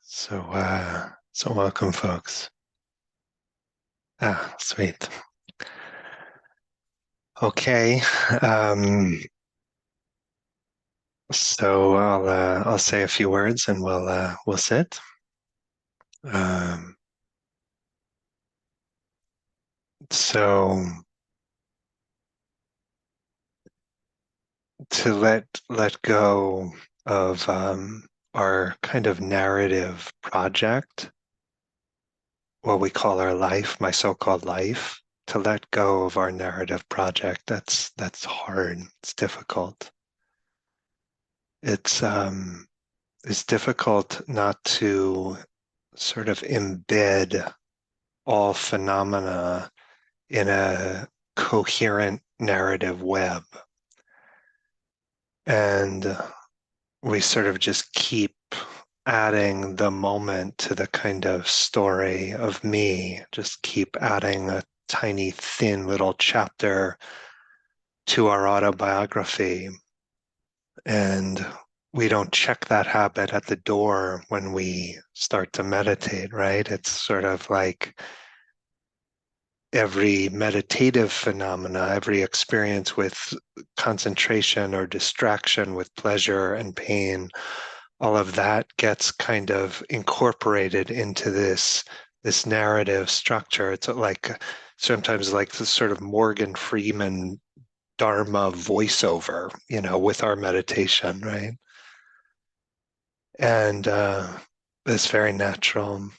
So welcome, folks. Sweet. Okay. Um, so I'll say a few words and we'll sit. Um, so to let go of our kind of narrative project, what we call our life, my so-called life, to let go of our narrative project, that's hard. It's difficult. It's um, it's difficult not to sort of embed all phenomena in a coherent narrative web. And we sort of just keep adding the moment to the kind of story of me, just keep adding a tiny, thin little chapter to our autobiography. And we don't check that habit at the door when we start to meditate, right? It's sort of like every meditative phenomena, every experience with concentration or distraction, with pleasure and pain, all of that gets kind of incorporated into this narrative structure. It's like sometimes like the sort of Morgan Freeman Dharma voiceover, with our meditation, right? And it's very natural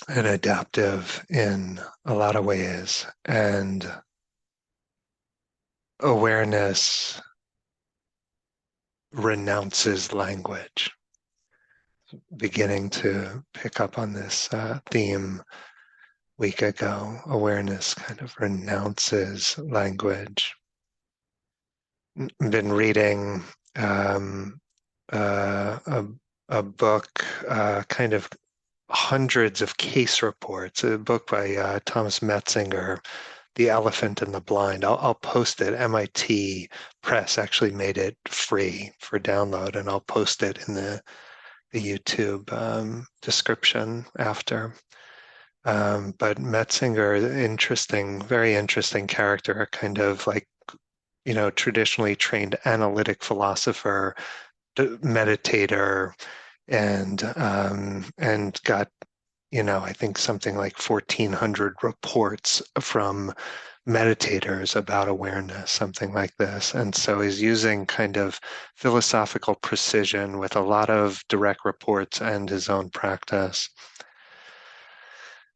and adaptive in a lot of ways. And awareness renounces language, beginning to pick up on this theme week ago. Awareness kind of renounces language. Been reading um, a, a book, kind of hundreds of case reports, a book by Thomas Metzinger, The Elephant and the Blind. I'll post it. MIT Press actually made it free for download, and I'll post it in the YouTube description after. But Metzinger, interesting, very interesting character, a kind of like, traditionally trained analytic philosopher, meditator, and got, I think something like 1,400 reports from meditators about awareness, something like this. And so he's using kind of philosophical precision with a lot of direct reports and his own practice.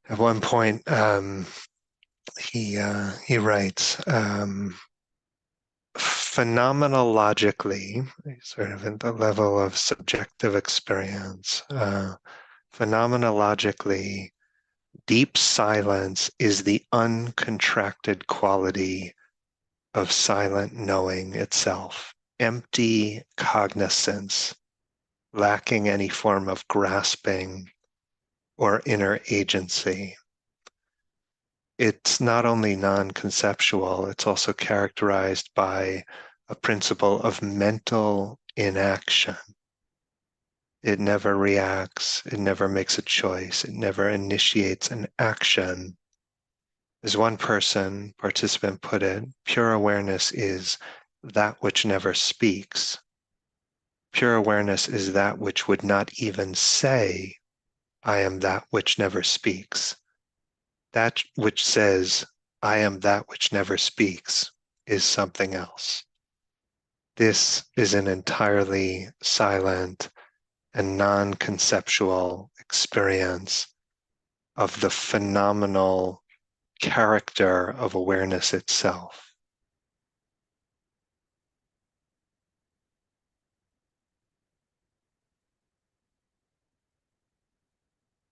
At one point, he writes, phenomenologically, sort of at the level of subjective experience, phenomenologically, deep silence is the uncontracted quality of silent knowing itself, empty cognizance, lacking any form of grasping or inner agency. It's not only non-conceptual, it's also characterized by a principle of mental inaction. It never reacts, it never makes a choice, it never initiates an action. As one participant put it, pure awareness is that which never speaks. Pure awareness is that which would not even say, I am that which never speaks. That which says, I am that which never speaks, is something else. This is an entirely silent and non-conceptual experience of the phenomenal character of awareness itself.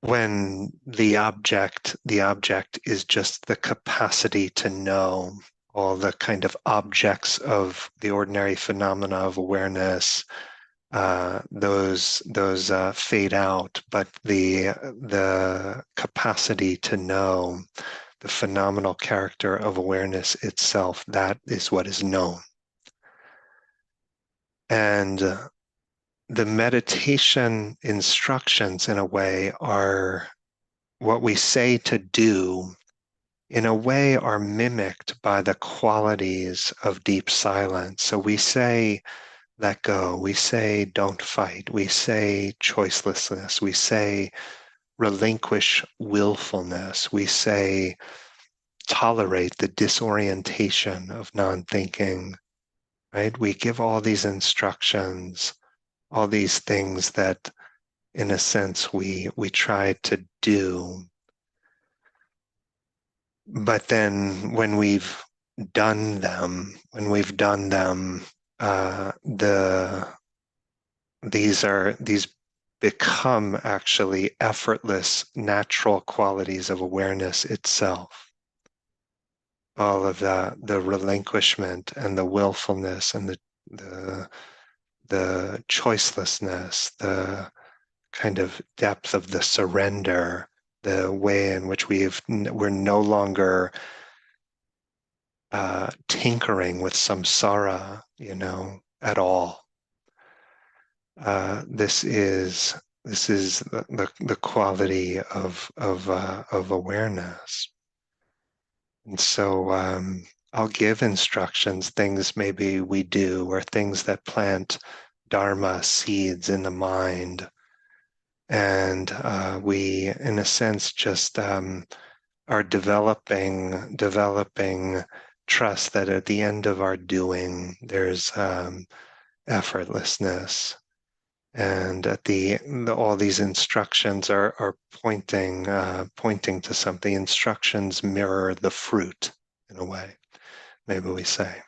When the object is just the capacity to know, all the kind of objects of the ordinary phenomena of awareness, those fade out, but the capacity to know, the phenomenal character of awareness itself, that is what is known. And the meditation instructions, in a way, are what we say to do, in a way, are mimicked by the qualities of deep silence. So we say, let go. We say, don't fight. We say, choicelessness. We say, relinquish willfulness. We say, tolerate the disorientation of non-thinking, right? We give all these instructions, all these things that, in a sense, we try to do. But then when we've done them, these become actually effortless, natural qualities of awareness itself. All of the relinquishment and the willfulness and the the choicelessness, the kind of depth of the surrender, the way in which we're no longer tinkering with samsara, at all. This is the quality of awareness. And so I'll give instructions, things maybe we do, or things that plant Dharma seeds in the mind. And we, in a sense, just are developing trust that at the end of our doing, there's effortlessness. And at all these instructions are pointing to something. Instructions mirror the fruit, in a way, maybe we say.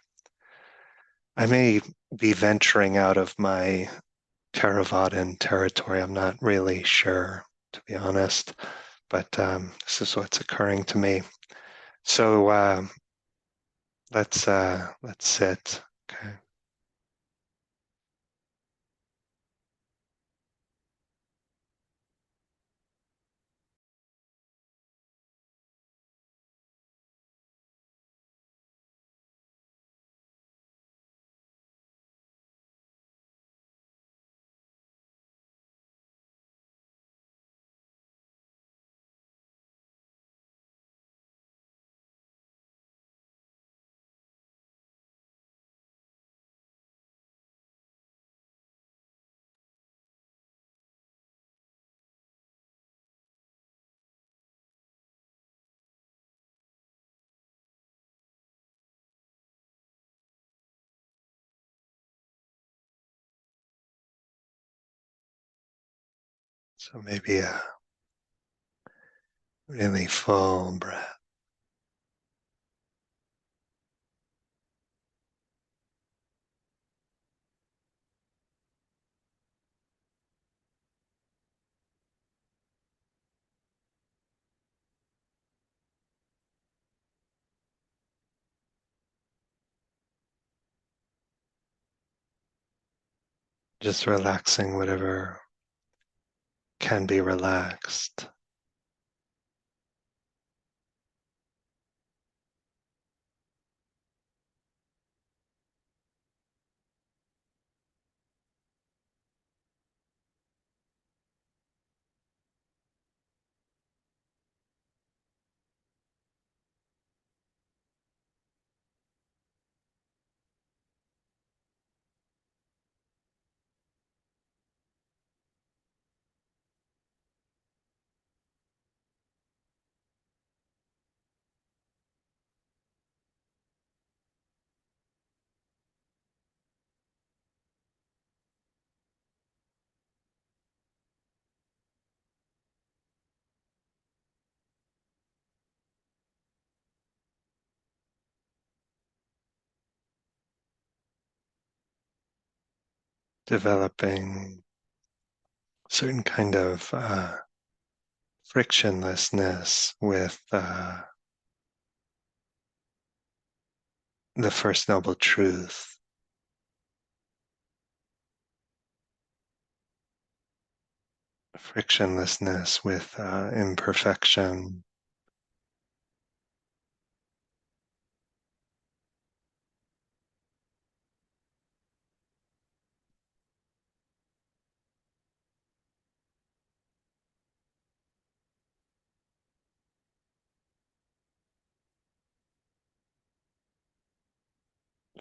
I may be venturing out of my Theravadan territory. I'm not really sure, to be honest, but this is what's occurring to me. So let's sit. Okay. So maybe a really full breath. Just relaxing whatever can be relaxed. Developing certain kind of frictionlessness with the First Noble Truth, frictionlessness with imperfection,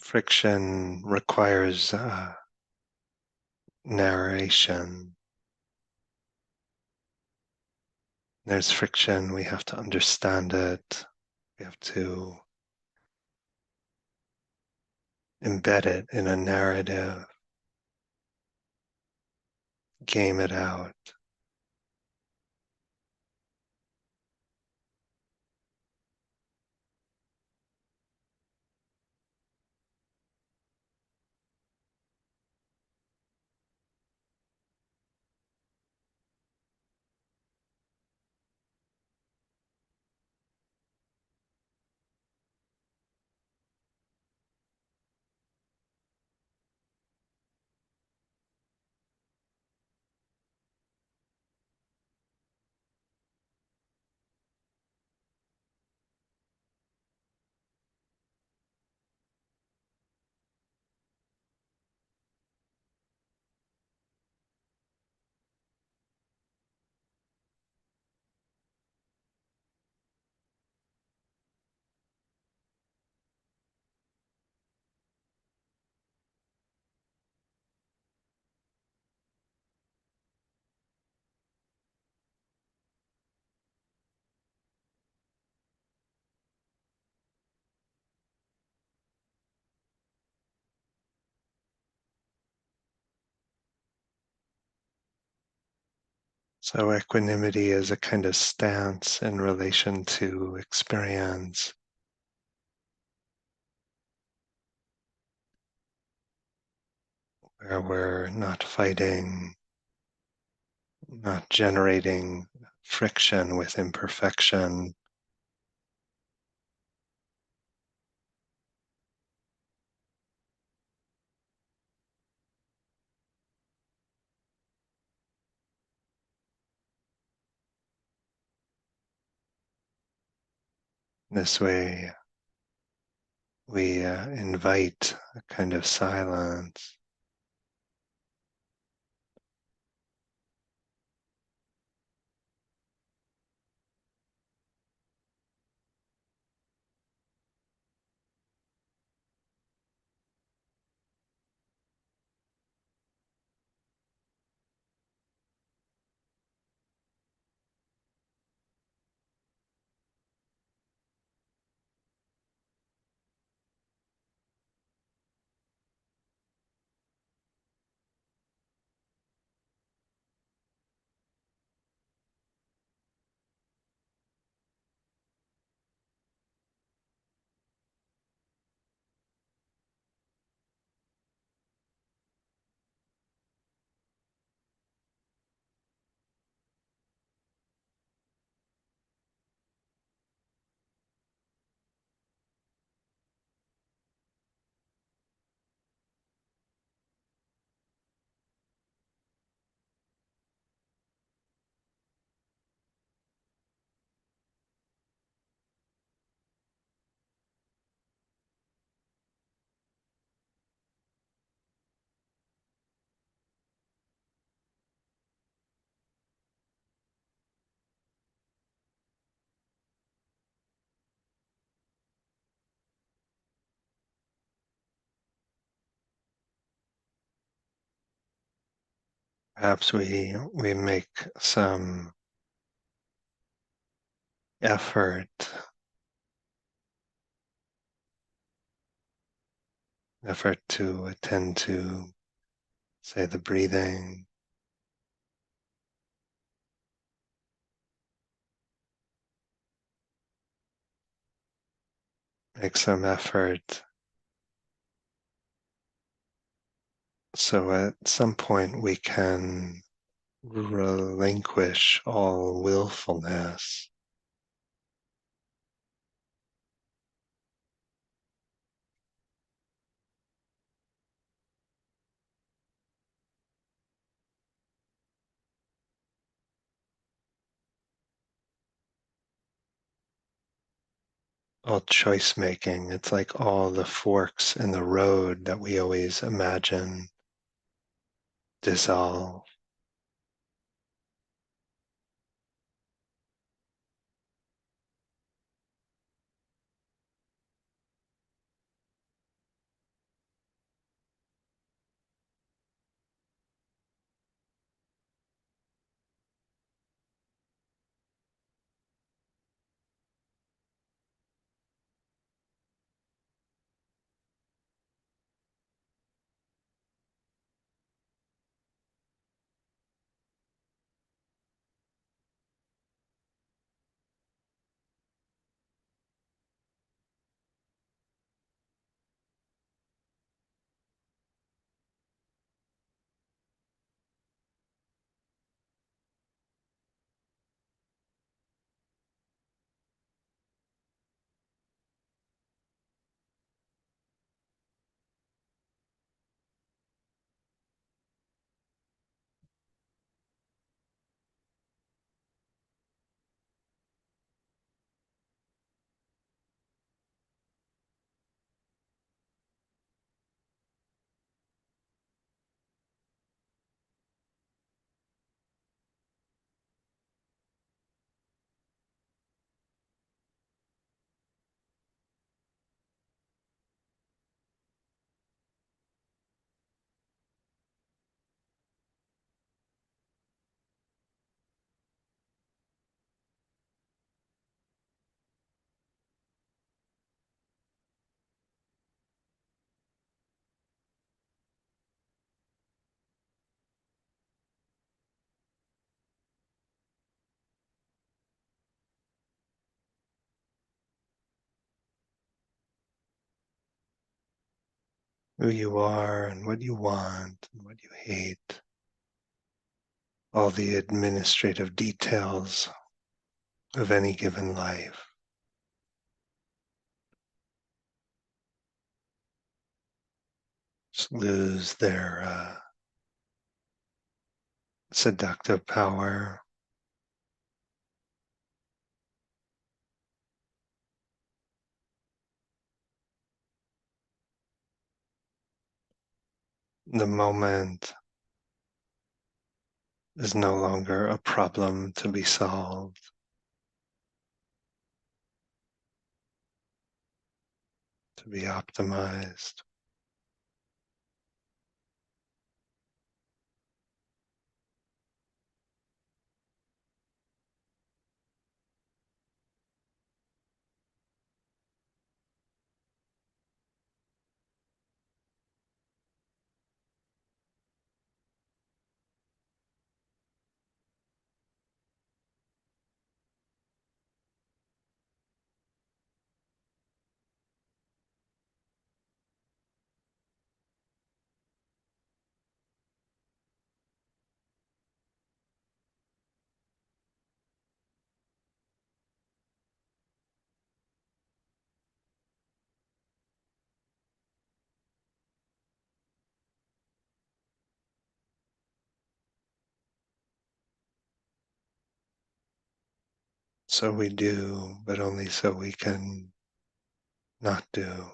Friction requires narration. There's friction, we have to understand it. We have to embed it in a narrative, game it out. So equanimity is a kind of stance in relation to experience, where we're not fighting, not generating friction with imperfection. This way, we invite a kind of silence. Perhaps we make some effort to attend to, say, the breathing, make some effort. So at some point we can relinquish all willfulness, all choice making. It's like all the forks in the road that we always imagine dissolve. who you are and what you want and what you hate, all the administrative details of any given life. Just lose their seductive power. The moment is no longer a problem to be solved, to be optimized. So we do, but only so we can not do.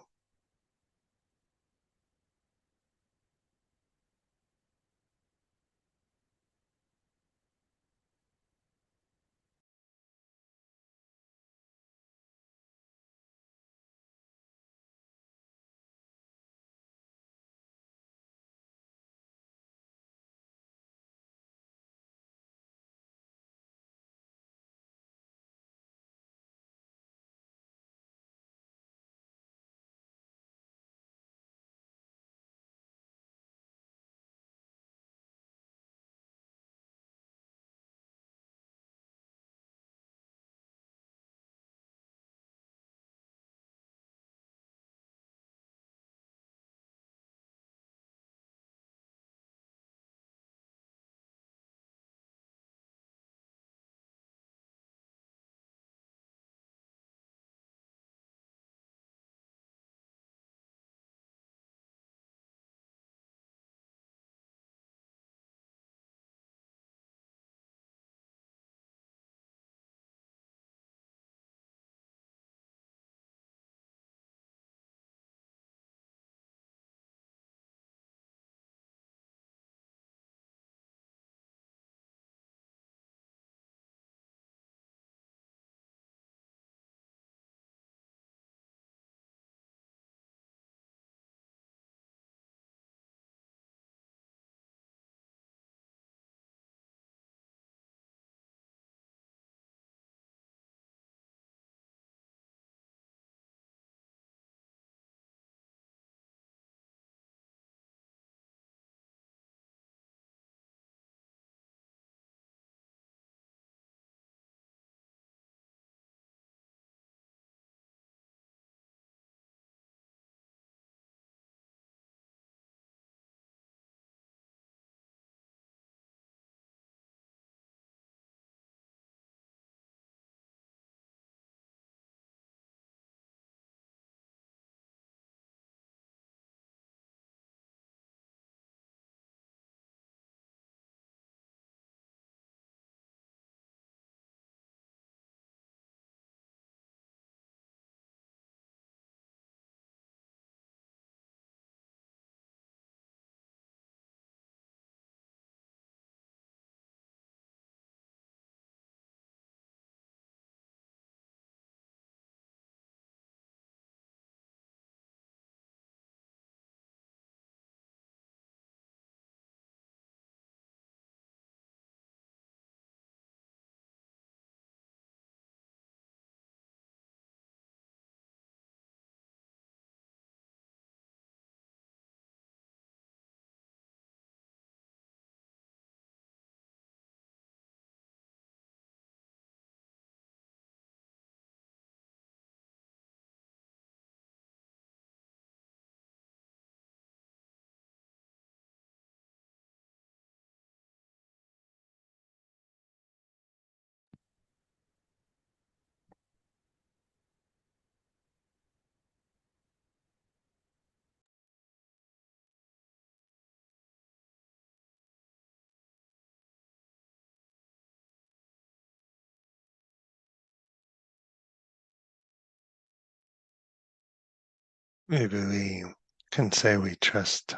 Maybe we can say we trust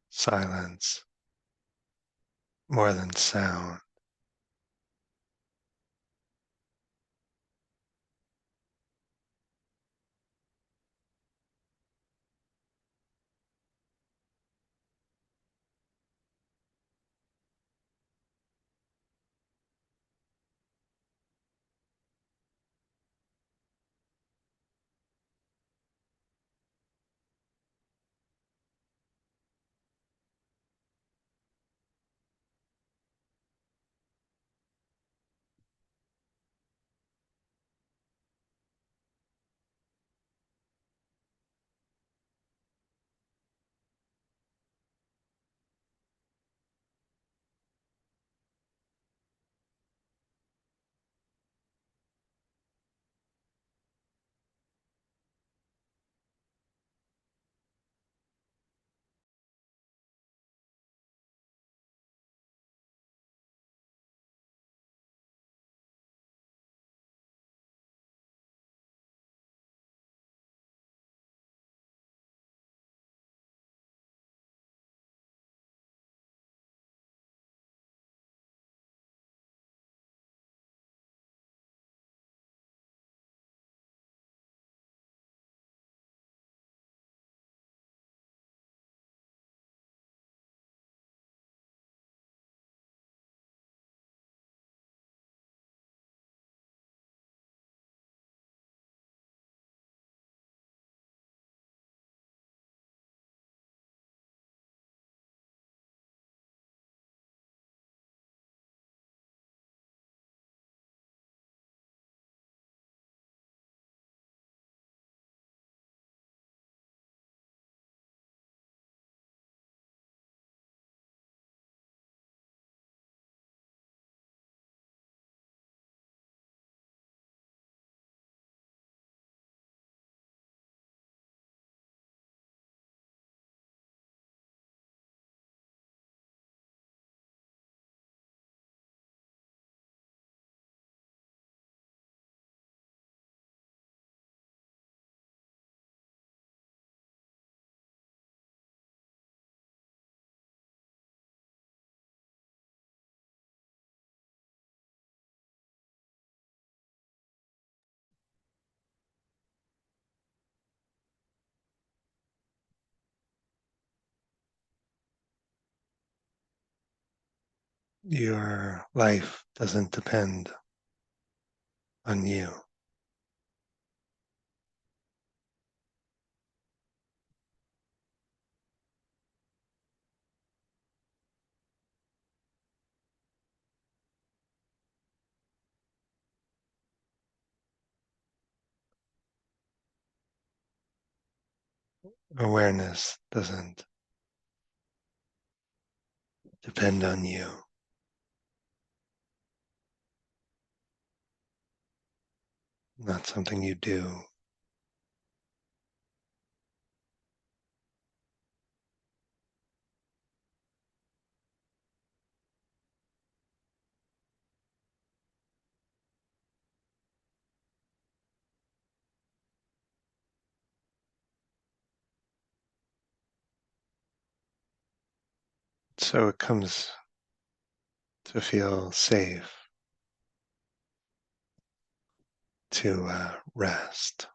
silence more than sound. Your life doesn't depend on you. Awareness doesn't depend on you, not something you do. So it comes to feel safe to rest.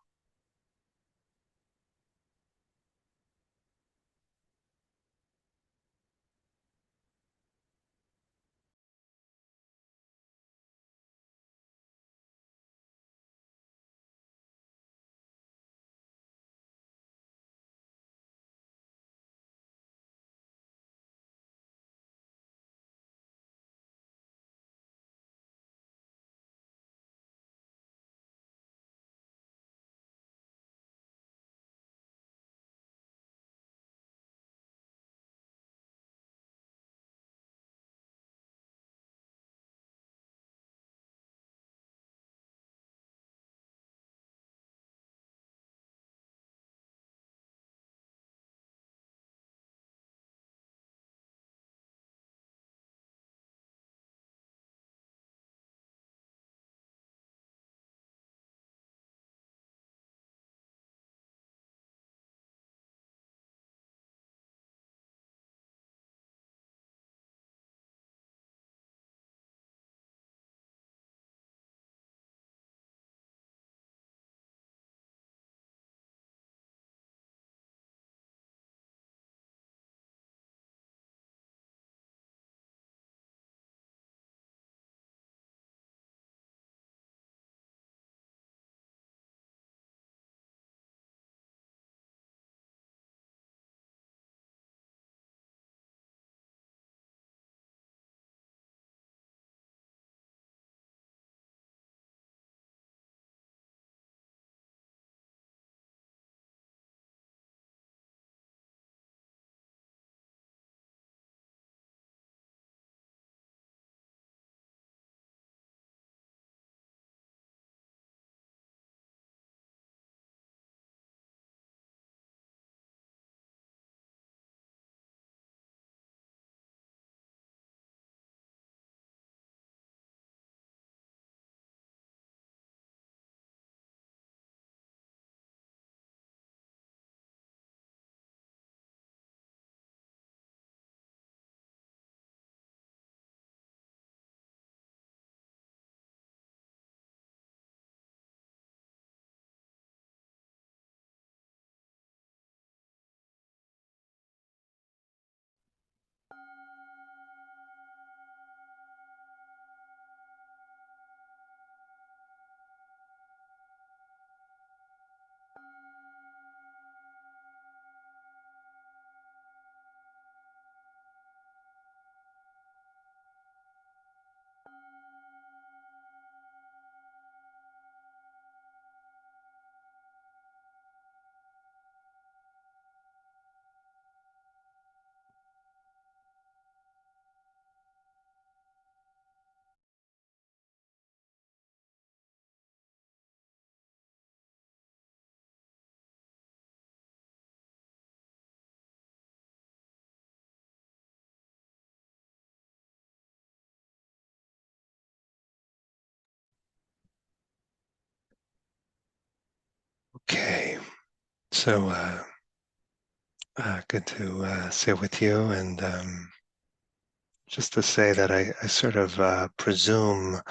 Okay, so good to sit with you, and just to say that I sort of presume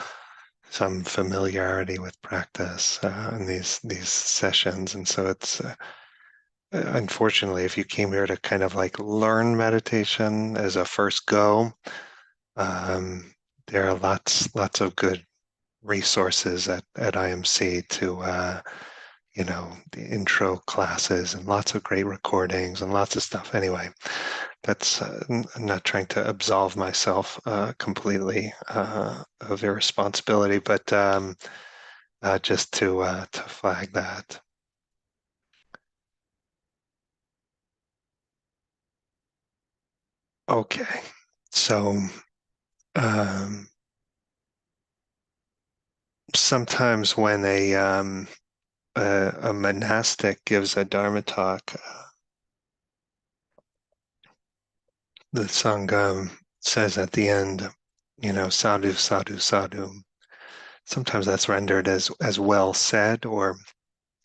some familiarity with practice in these sessions, and so it's unfortunately, if you came here to kind of like learn meditation as a first go, um, there are lots of good resources at IMC to the intro classes and lots of great recordings and lots of stuff. Anyway, that's I'm not trying to absolve myself completely of irresponsibility, but just to flag that. Okay, so um, sometimes when a monastic gives a Dharma talk, the Sangha says at the end, sadhu, sadhu, sadhu. Sometimes that's rendered as well said or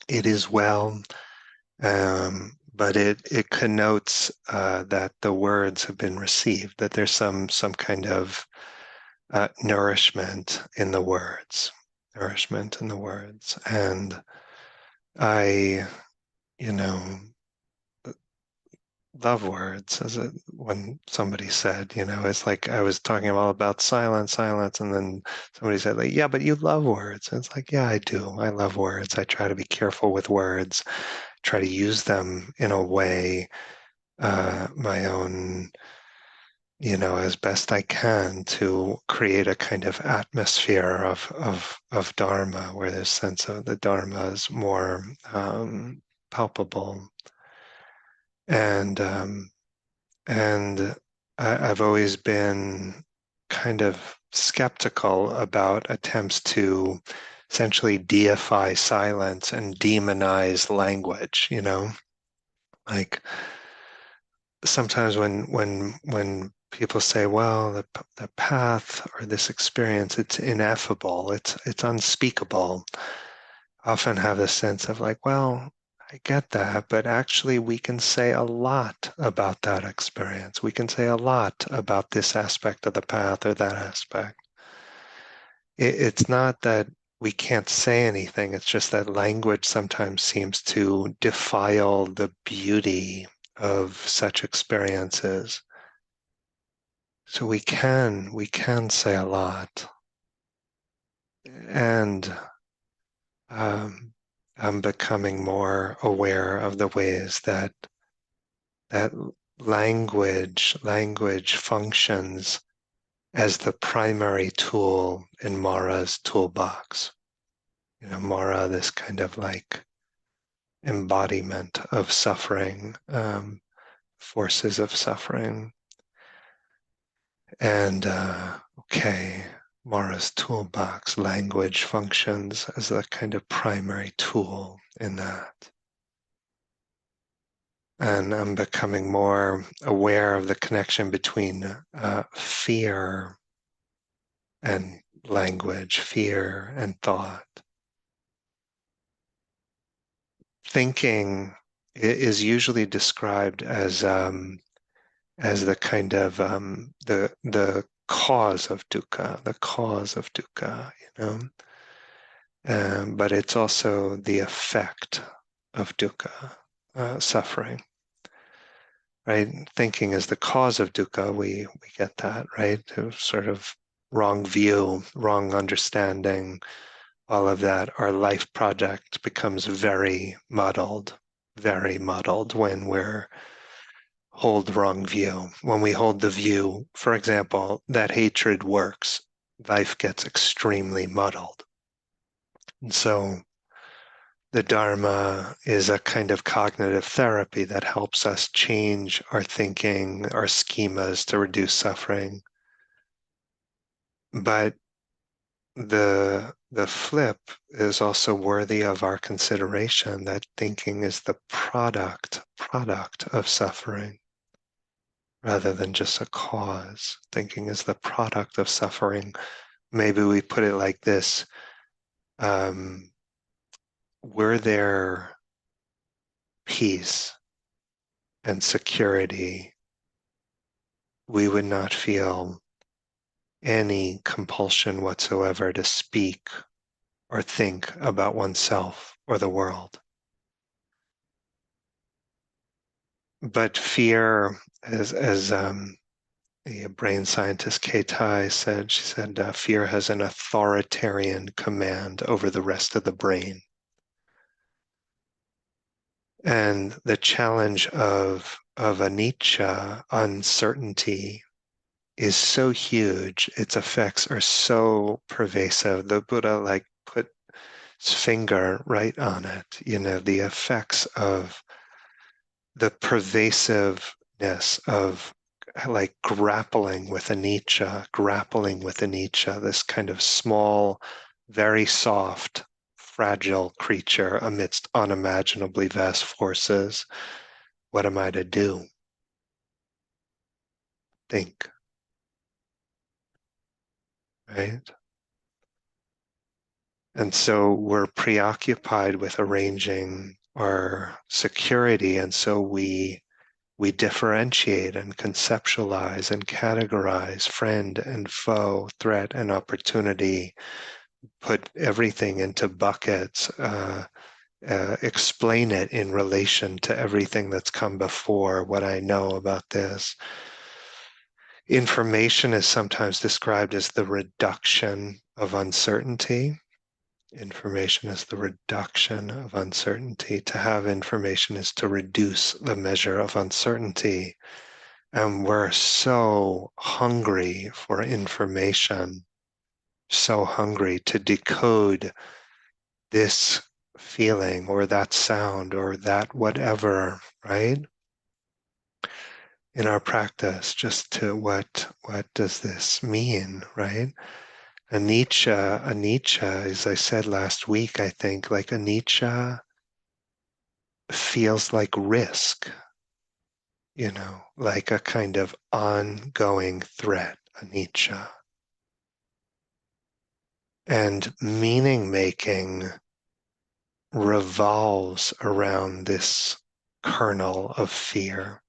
it is well, but it connotes that the words have been received, that there's some kind of nourishment in the words, and I, you know, love words. When somebody said, it's like I was talking all about silence, and then somebody said, like, yeah, but you love words. And it's like, yeah, I do. I love words. I try to be careful with words, try to use them in a way, my own, as best I can to create a kind of atmosphere of Dharma, where this sense of the Dharma is more palpable. And I've always been kind of skeptical about attempts to essentially deify silence and demonize language, like sometimes when people say, well, the path or this experience, it's ineffable, it's unspeakable, I often have this sense of like, well, I get that, but actually we can say a lot about that experience. We can say a lot about this aspect of the path or that aspect. It's not that we can't say anything, it's just that language sometimes seems to defile the beauty of such experiences. So we can say a lot. And um, I'm becoming more aware of the ways that language functions as the primary tool in Mara's toolbox. Mara, this kind of like embodiment of suffering, forces of suffering. And okay, Mara's toolbox, language functions as a kind of primary tool in that. And I'm becoming more aware of the connection between fear and language, fear and thought. Thinking is usually described as the kind of the cause of dukkha, but it's also the effect of dukkha, suffering. Right? Thinking is the cause of dukkha. We get that, right? A sort of wrong view, wrong understanding, all of that. Our life project becomes very muddled when we're hold the wrong view. When we hold the view, for example, that hatred works, life gets extremely muddled. And so the Dharma is a kind of cognitive therapy that helps us change our thinking, our schemas to reduce suffering. But the flip is also worthy of our consideration, that thinking is the product of suffering rather than just a cause. Thinking is the product of suffering. Maybe we put it like this. We're there peace and security, we would not feel any compulsion whatsoever to speak or think about oneself or the world. But fear, as the brain scientist Kay Tai said, she said, fear has an authoritarian command over the rest of the brain. And the challenge of anicca, uncertainty, is so huge. Its effects are so pervasive. The Buddha put his finger right on it. The effects of the pervasiveness of grappling with anicca, this kind of small, very soft, fragile creature amidst unimaginably vast forces. What am I to do? Think, right? And so we're preoccupied with arranging our security, and so we differentiate and conceptualize and categorize friend and foe, threat and opportunity, put everything into buckets, explain it in relation to everything that's come before, what I know about this. Information is sometimes described as the reduction of uncertainty. Information is the reduction of uncertainty. To have information is to reduce the measure of uncertainty. And we're so hungry for information, so hungry to decode this feeling or that sound or that whatever, right? In our practice, just to what does this mean, right? Anicca, as I said last week, I think, anicca feels like risk, like a kind of ongoing threat, anicca. And meaning making revolves around this kernel of fear.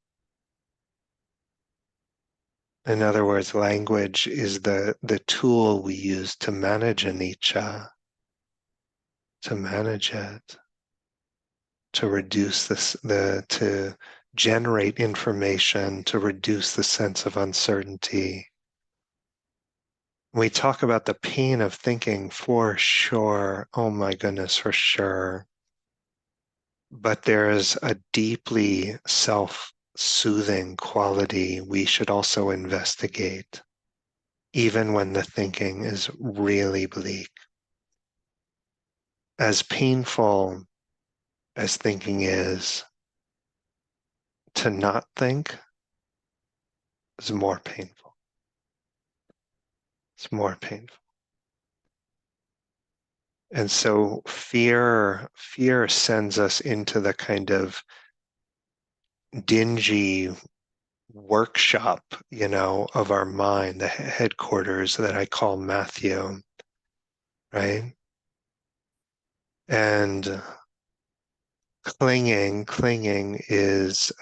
In other words, language is the tool we use to manage anicca, to manage it, to reduce to generate information, to reduce the sense of uncertainty. We talk about the pain of thinking, for sure. Oh my goodness, for sure. But there's a deeply self-soothing quality we should also investigate, even when the thinking is really bleak. As painful as thinking is, to not think is more painful. It's more painful. And so fear sends us into the kind of dingy workshop, of our mind, the headquarters that I call Matthew, right? And clinging is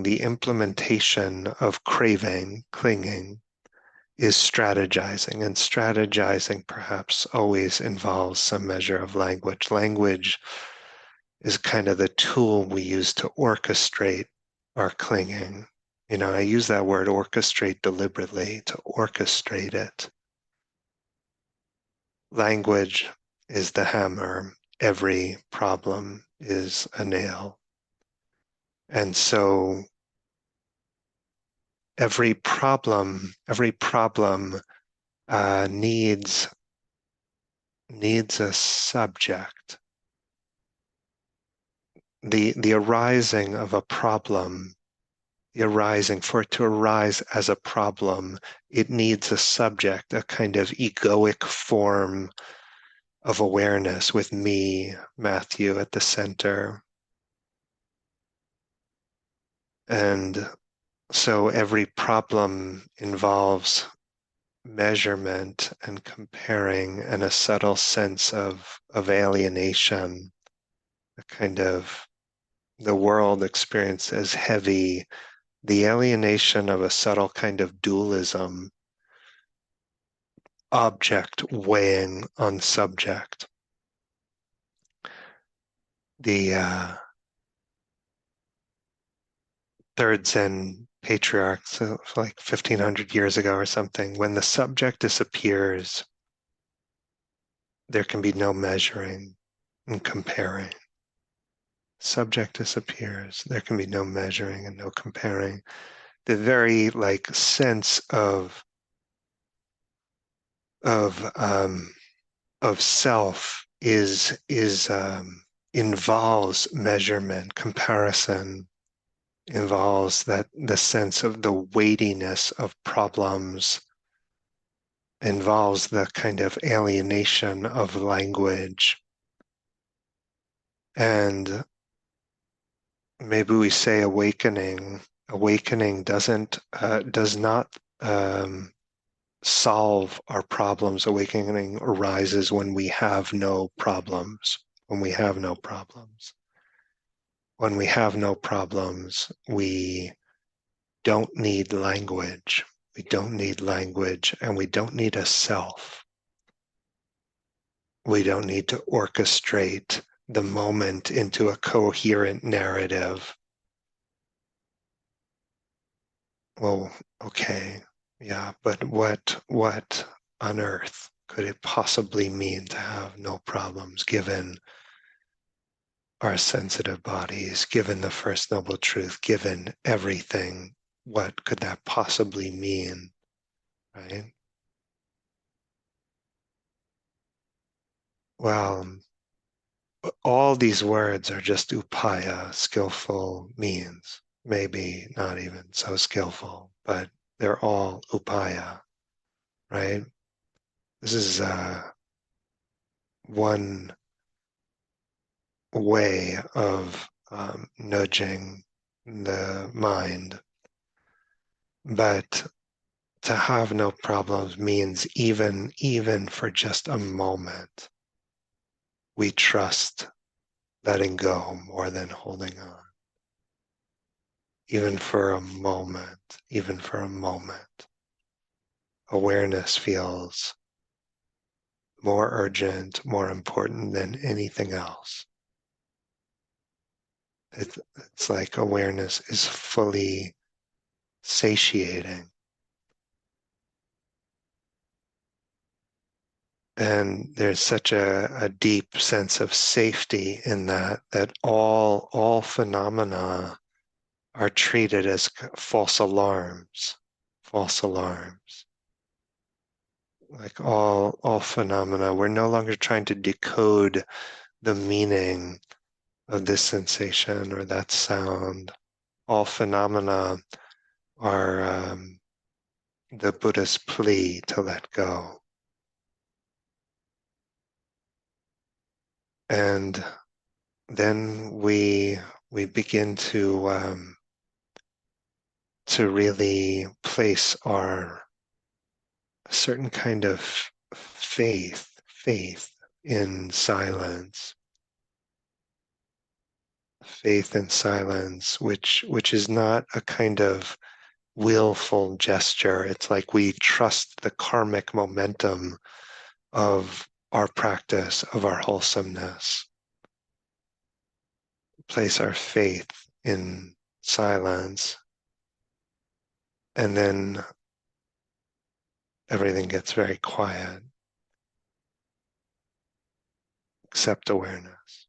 the implementation of clinging is strategizing, and strategizing perhaps always involves some measure of language. Language is kind of the tool we use to orchestrate our clinging. I use that word orchestrate deliberately, to orchestrate it. Language is the hammer. Every problem is a nail. And so every problem needs a subject. The arising of a problem, for it to arise as a problem, it needs a subject, a kind of egoic form of awareness with me, Matthew, at the center. And so every problem involves measurement and comparing and a subtle sense of alienation. a kind of the world experience as heavy, the alienation of a subtle kind of dualism, object weighing on subject. The third Zen patriarch, so like 1500 years ago or something, when the subject disappears, there can be no measuring and comparing. Subject disappears, there can be no measuring and no comparing. The very like sense of um, of self is involves measurement, comparison, involves that the sense of the weightiness of problems, involves the kind of alienation of language. And maybe we say awakening. Awakening does not solve our problems. Awakening arises when we have no problems. When we have no problems. When we have no problems, we don't need language. We don't need language, and we don't need a self. We don't need to orchestrate the moment into a coherent narrative. Well, okay, yeah, but what on earth could it possibly mean to have no problems given our sensitive bodies, given the First Noble Truth, given everything? What could that possibly mean, right? Well, all these words are just upaya, skillful means, maybe not even so skillful, but they're all upaya, right? This is one way of nudging the mind. But to have no problems means even for just a moment, we trust letting go more than holding on. Even for a moment, even for a moment, awareness feels more urgent, more important than anything else. It's like awareness is fully satiating. And there's such a deep sense of safety in that all phenomena are treated as false alarms, false alarms. Like all phenomena, we're no longer trying to decode the meaning of this sensation or that sound. All phenomena are the Buddha's plea to let go. And then we begin to really place our certain kind of faith in silence, faith in silence, which is not a kind of willful gesture. It's like we trust the karmic momentum of our practice, of our wholesomeness. Place our faith in silence, and then everything gets very quiet, except awareness.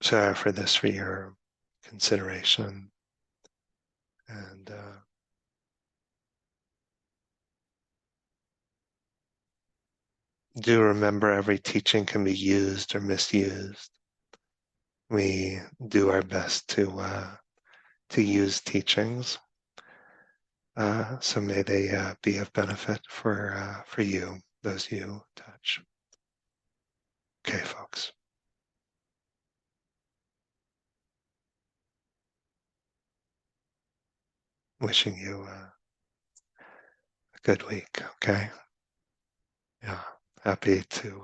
So I offer this for your consideration. And do remember every teaching can be used or misused. We do our best to use teachings. So may they be of benefit for you, those you touch. Okay, folks. Wishing you a good week. Okay. Yeah. Happy to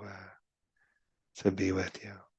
to be with you.